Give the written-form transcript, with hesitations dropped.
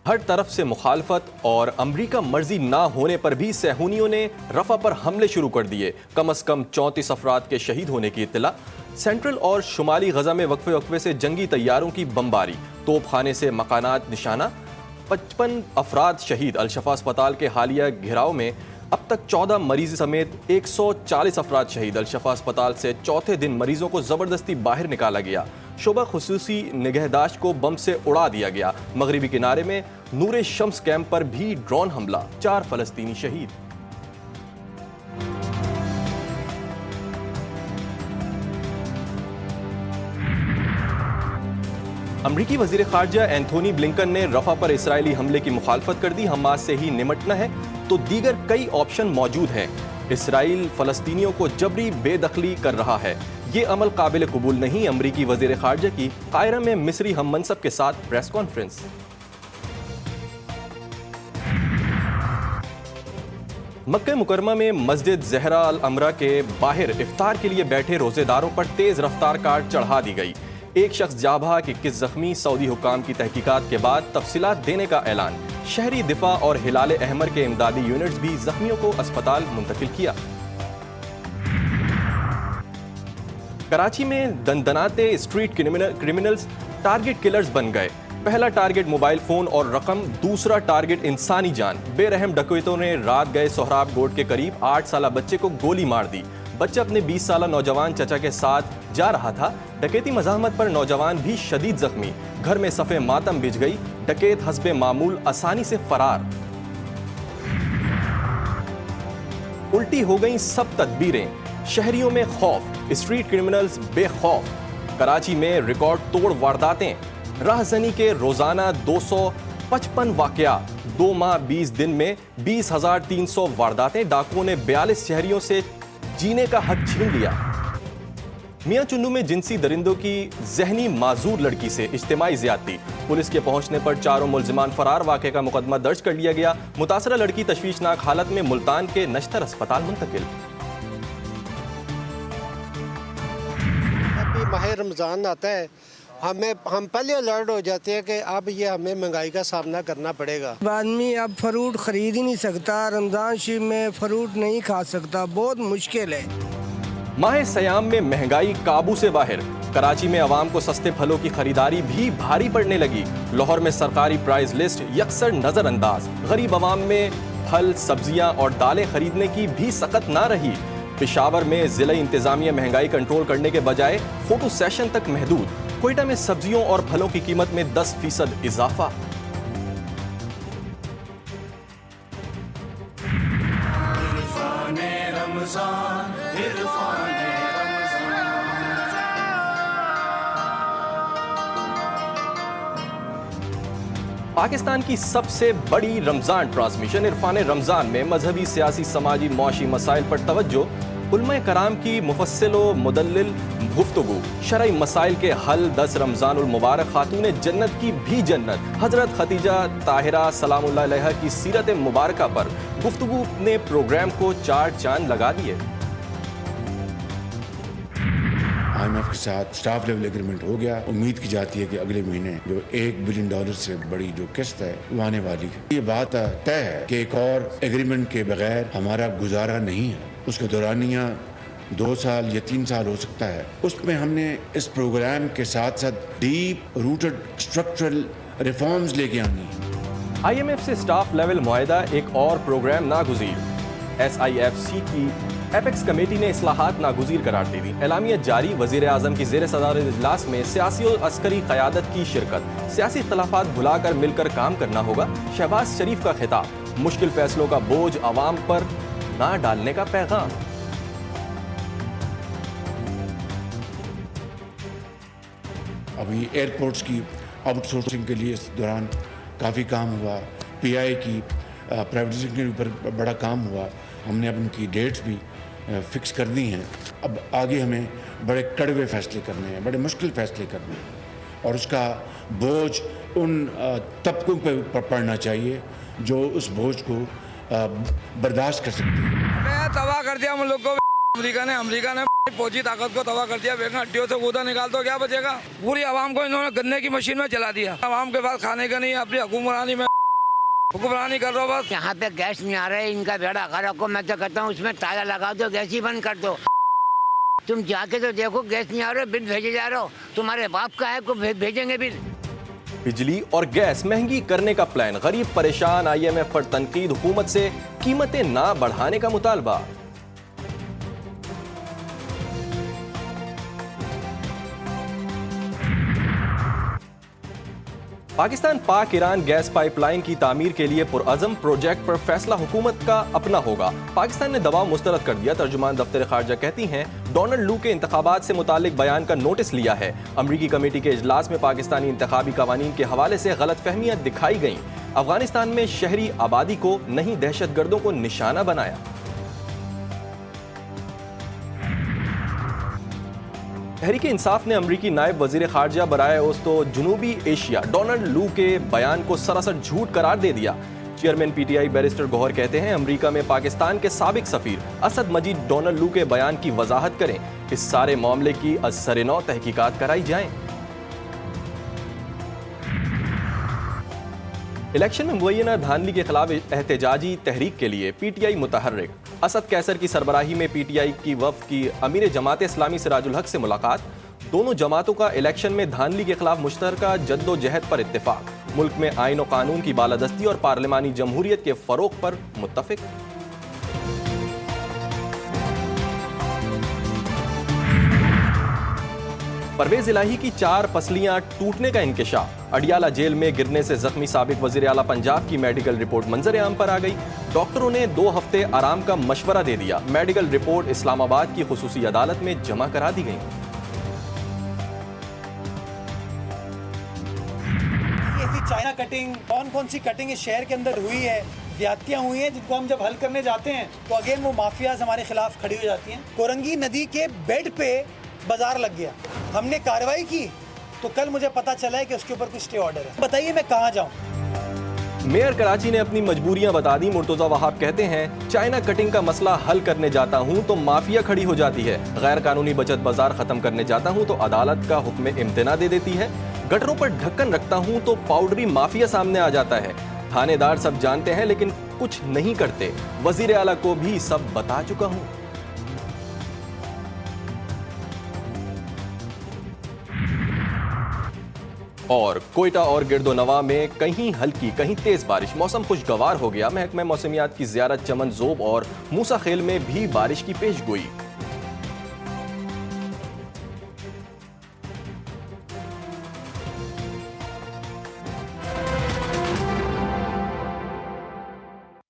हर तरफ से मुखालफत और अमरीका मर्जी ना होने पर भी सहूनियों ने रफा पर हमले शुरू कर दिए। कम अज कम 34 अफराद के शहीद होने की इत्तला। सेंट्रल और शुमाली गजा में वक्फे वक्फे से जंगी तैयारों की बमबारी, तोपखाने से मकानात निशाना। 55 अफराद शहीद। अलशफा अस्पताल के हालिया घेराव में अब तक 14 मरीज समेत 140 अफराद शहीद। अलशफा अस्पताल से चौथे दिन मरीजों को जबरदस्ती बाहर निकाला गया। शोबा खुसूसी निगहदाश्त को बम से उड़ा दिया गया। मगरिबी किनारे में नूरे शम्स कैंप पर भी ड्रोन हमला, 4 फलस्तीनी शहीद। अमरीकी वजीर खारजा एंथोनी ब्लिंकन ने रफा पर इसराइली हमले की मुखालफत कर दी। हमास से ही निमटना है तो दीगर कई ऑप्शन मौजूद हैं। इसराइल फलस्तीनियों को जबरी बेदखली कर रहा है, ये अमल काबिल कबूल नहीं। अमरीकी वजीर खारजा की कायरा में मिस्री हम मनसब के साथ प्रेस कॉन्फ्रेंस। मक्का मुकरमा में मस्जिद ज़हरा अल अमरा के बाहर इफ्तार के लिए बैठे रोजेदारों पर तेज रफ्तार कार चढ़ा दी गई। एक शख्स जाबा कि किस जख्मी। सऊदी हुकाम की तहकीकात के बाद तफसीलात देने का ऐलान। शहरी दिफा और हिलाल अहमर के इमदादी यूनिट्स भी जख्मियों को अस्पताल मुंतकिल किया। कराची में दनदनाते स्ट्रीट क्रिमिनल्स टारगेट किलर्स बन गए। पहला टारगेट मोबाइल फोन और रकम, दूसरा टारगेट इंसानी जान। बेरहम डकैतों ने रात गए सोहराब गोड के करीब 8 साला बच्चे को गोली मार दी। बच्चा अपने 20 साला नौजवान चचा के साथ जा रहा था। डकैती मज़ाहमत पर नौजवान भी शदीद जख्मी। घर में सफ़े मातम बिछ गई। डकैत हस्बे मामूल आसानी से फरार। उल्टी हो गई सब तदबीरें। शहरियों में खौफ, स्ट्रीट क्रिमिनल्स बेखौफ। कराची में रिकॉर्ड तोड़ वारदातें। राहजनी के रोजाना 255 वाकया। 2 माह 20 दिन में 20,300 वारदातें। डाकुओं ने 42 शहरियों से जीने का हक छीन लिया। मियां चुन्नू में जिनसी दरिंदों की जहनी माजूर लड़की से इज्तिमाई ज्यादती। पुलिस के पहुंचने पर चारों मुल्जिमान फरार। वाक़े का मुकदमा दर्ज कर लिया गया। मुतासरा लड़की तशवीशनाक हालत में मुल्तान के नश्तर अस्पताल मुंतकिल। अभी माह रमज़ान आता है, हम पहले अलर्ट हो जाते हैं कि अब ये हमें महंगाई का सामना करना पड़ेगा। आदमी अब फ्रूट खरीद ही नहीं सकता, रमज़ान शरीफ में फ्रूट नहीं खा सकता, बहुत मुश्किल है। माह सयाम में महंगाई काबू से बाहर। कराची में अवाम को सस्ते फलों की खरीदारी भी भारी पड़ने लगी। लाहौर में सरकारी प्राइस लिस्ट यकसर नजरअंदाज। गरीब अवाम में फल, सब्जियां और दालें खरीदने की भी सकत ना रही। पेशावर में जिला इंतजामिया महंगाई कंट्रोल करने के बजाय फोटो सेशन तक महदूद। कोयटा में सब्जियों और फलों की कीमत में 10% इजाफा। पाकिस्तान की सबसे बड़ी रमजान ट्रांसमिशन इरफान रमजान में मजहबी, सियासी, समाजी, मुआशी मसाइल पर तवज्जो। उलमा कराम की मुफस्सिल व मुदल्लिल गुफ्तगू। शरई मसाइल के हल। 10 रमजानुल मुबारक। खातून जन्नत की भी जन्नत। हजरत खदीजा ताहिरा सलामुल्लाह अलैहा की सीरत मुबारका पर गुफ्तगू ने प्रोग्राम को 4 चांद लगा दिए। IMF के साथ स्टाफ लेवल एग्रीमेंट हो गया। उम्मीद की जाती है कि अगले महीने जो $1 बिलियन से बड़ी जो किस्त है वो आने वाली है। ये बात तय है कि एक और एग्रीमेंट के बगैर हमारा गुजारा नहीं है। उसका दौरानिया 2 साल या 3 साल हो सकता है। उसमें हमने इस प्रोग्राम के साथ साथ डीप रूटेड स्ट्रक्चरल रिफॉर्म्स लेके आनी है। IMF से स्टाफ लेवल मुआहदा, एक और प्रोग्राम नागुज़ीर। SIFC की एपेक्स कमेटी ने इस्लाहात नागुज़ीर करार दे दी। एलामिया जारी। वज़ीर आज़म की ज़ेर सदारत इजलास में सियासी और अस्करी क़यादत की शिरकत। सियासी इख्तलाफात भुलाकर मिलकर काम करना होगा। शहबाज शरीफ का खिताब। मुश्किल फैसलों का बोझ अवाम पर ना डालने का पैगाम। अभी एयरपोर्ट्स की आउटसोर्सिंग के लिए इस दौरान काफ़ी काम हुआ। PI की प्राइवेटाइजेशन के ऊपर बड़ा काम हुआ। हमने अब उनकी डेट्स भी फिक्स कर दी हैं। अब आगे हमें बड़े कड़वे फैसले करने हैं, बड़े मुश्किल फैसले करने हैं और उसका बोझ उन तबकों पर पड़ना चाहिए जो उस बोझ को बर्दाश्त कर सकते हैं। तबाह कर दिया हम लोग को अमेरिका ने फौजी ताकत को तबाह कर दिया। बेगा हड्डियों से कूदा निकाल तो क्या बचेगा। पूरी आवाम को इन्होंने गन्ने की मशीन में चला दिया। आवाम के पास खाने का नहीं, अपनी हुक्मरानी में हुक्मरानी कर दो बस। यहाँ पे गैस नहीं आ रहा है, इनका बेड़ा खरा को मैं तो कहता हूँ उसमें ताला लगा दो, गैस ही बंद कर दो। तुम जाके तो देखो गैस नहीं आ रहा, बिल भेजे जा रहे हो, तुम्हारे बाप का है को भेजेंगे बिल। बिजली और गैस महंगी करने का प्लान, गरीब परेशान, IMF पर तनकीद, हुकूमत से कीमतें ना बढ़ाने का मुतालबा। पाकिस्तान पाक ईरान गैस पाइपलाइन की तामीर के लिए पुरअज़म प्रोजेक्ट पर फैसला हुकूमत का अपना होगा। पाकिस्तान ने दबाव मुस्तरद कर दिया। तर्जुमान दफ्तर खारजा कहती हैं डोनाल्ड लू के इंतखाबात से मुतालिक बयान का नोटिस लिया है। अमरीकी कमेटी के इजलास में पाकिस्तानी इंतखाबी कवानीन के हवाले से गलतफहमियां दिखाई गईं। अफगानिस्तान में शहरी आबादी को नहीं दहशतगर्दों को निशाना बनाया। तहरीक इंसाफ ने अमरीकी नायब वजीर खारजा बराए ओस्तो जुनूबी एशिया डोनाल्ड लू के बयान को सरासर झूठ करार दे दिया। चेयरमैन PTI बैरिस्टर गौहर कहते हैं अमरीका में पाकिस्तान के साबिक सफीर असद मजीद डोनाल्ड लू के बयान की वजाहत करें। इस सारे मामले की असर-ए-नौ तहकीकात कराई जाएं। इलेक्शन में मुय्यना धांधली के खिलाफ एहतजाजी तहरीक के लिए PTI मुतहर्रिक। असद कैसर की सरबराही में PTI की वफ़द की अमीर जमात इस्लामी सिराजुल हक से मुलाकात। दोनों जमातों का इलेक्शन में धांधली के खिलाफ मुश्तरका जद्दोजहद पर इत्तेफाक। मुल्क में आईन और कानून की बालादस्ती और पार्लिमानी जमहूरियत के फरोग पर मुत्तफिक। परवेज इलाही की 4 पसलियां टूटने का इंकशाफ। अडियाला जेल में गिरने से जख्मी साबिक वजीर आला पंजाब की मेडिकल रिपोर्ट मंजर आम पर आ गई। डॉक्टरों ने 2 हफ्ते आराम का मशवरा दे दिया। मेडिकल रिपोर्ट इस्लामाबाद की खुसूसी अदालत में जमा करा दी गई। ऐसी चाइना कटिंग, कौन कौन सी कटिंग इस शहर के अंदर हुई है, ज्यादतियां हुई हैं, जिनको हम जब हल करने जाते हैं तो अगेन वो माफियाज हमारे खिलाफ खड़ी हो जाती हैं। कोरंगी नदी के बेड पे बाजार लग गया, हमने कार्रवाई की तो कल मुझे पता चला है कि उसके ऊपर कुछ स्टे ऑर्डर है। बताइए मैं कहाँ जाऊँ। मेयर कराची ने अपनी मजबूरियां बता दी। मुर्तजा वहाब कहते हैं चाइना कटिंग का मसला हल करने जाता हूं तो माफिया खड़ी हो जाती है। गैर कानूनी बचत बाजार खत्म करने जाता हूं तो अदालत का हुक्म इम्तना दे देती है। गटरों पर ढक्कन रखता हूं तो पाउडरी माफिया सामने आ जाता है। थानेदार सब जानते हैं लेकिन कुछ नहीं करते। वजीर आला को भी सब बता चुका हूं। और कोयटा और गिरदोनवा में कहीं हल्की कहीं तेज बारिश, मौसम खुशगवार हो गया। महकमा मौसमियात की ज़ियारत चमन जोब और मूसा खेल में भी बारिश की पेशगोई।